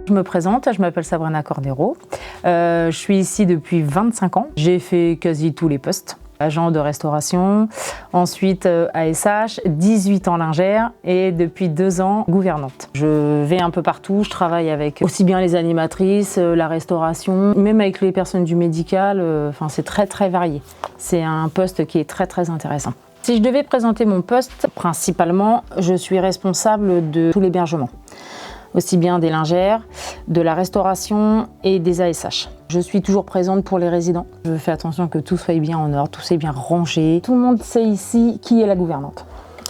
Je me présente, je m'appelle Sabrina Cordero. Je suis ici depuis 25 ans. J'ai fait quasi tous les postes. Agent de restauration, ensuite ASH, 18 ans lingère et depuis 2 ans gouvernante. Je vais un peu partout, je travaille avec aussi bien les animatrices, la restauration, même avec les personnes du médical, c'est très varié. C'est un poste qui est très intéressant. Si je devais présenter mon poste, principalement, je suis responsable de tout l'hébergement. Aussi bien des lingères, de la restauration et des ASH. Je suis toujours présente pour les résidents. Je fais attention que tout soit bien en ordre, tout soit bien rangé. Tout le monde sait ici qui est la gouvernante.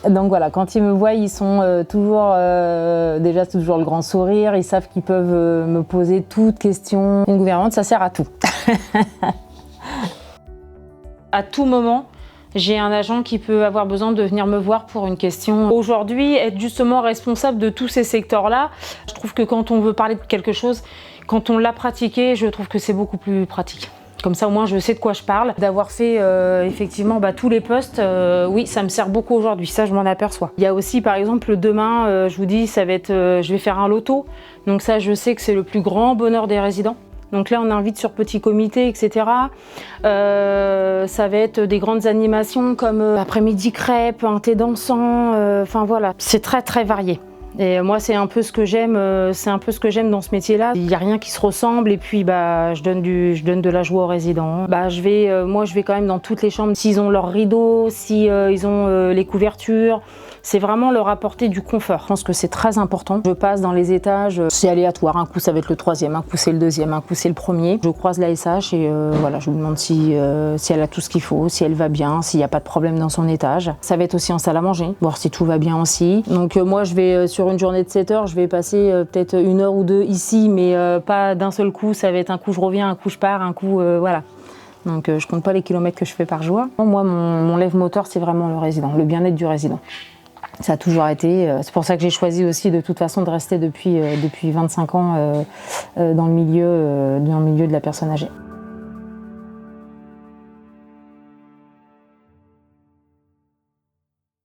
Donc voilà, quand ils me voient, ils sont toujours le grand sourire. Ils savent qu'ils peuvent me poser toute question. Une gouvernante, ça sert à tout. À tout moment, j'ai un agent qui peut avoir besoin de venir me voir pour une question. Aujourd'hui, être justement responsable de tous ces secteurs-là, je trouve que quand on veut parler de quelque chose, quand on l'a pratiqué, je trouve que c'est beaucoup plus pratique. Comme ça, au moins, je sais de quoi je parle. D'avoir fait effectivement tous les postes, oui, ça me sert beaucoup aujourd'hui, ça je m'en aperçois. Il y a aussi, par exemple, demain, je vous dis, ça va être, je vais faire un loto. Donc ça, je sais que c'est le plus grand bonheur des résidents. Donc là, on invite sur petit comité, etc. Ça va être des grandes animations comme après-midi crêpes, un thé dansant, voilà. C'est très varié. Et moi, c'est un peu ce que j'aime, dans ce métier-là. Il n'y a rien qui se ressemble et puis je donne de la joie aux résidents. Je vais quand même dans toutes les chambres. S'ils ont leurs rideaux, ils ont les couvertures, c'est vraiment leur apporter du confort. Je pense que c'est très important. Je passe dans les étages, c'est aléatoire. Un coup, ça va être le 3e, un coup, c'est le 2e, un coup, c'est le 1er. Je croise la SH et je lui demande si elle a tout ce qu'il faut, si elle va bien, s'il n'y a pas de problème dans son étage. Ça va être aussi en salle à manger, voir si tout va bien aussi. Donc moi, je vais sur une journée de 7 heures, je vais passer peut-être 1 heure ou 2 ici, mais pas d'un seul coup. Ça va être un coup je reviens, un coup je pars, un coup voilà. Donc je compte pas les kilomètres que je fais par jour. Moi, mon lève-moteur, c'est vraiment le résident, le bien-être du résident. Ça a toujours été. C'est pour ça que j'ai choisi aussi de toute façon de rester depuis 25 ans dans le milieu de la personne âgée.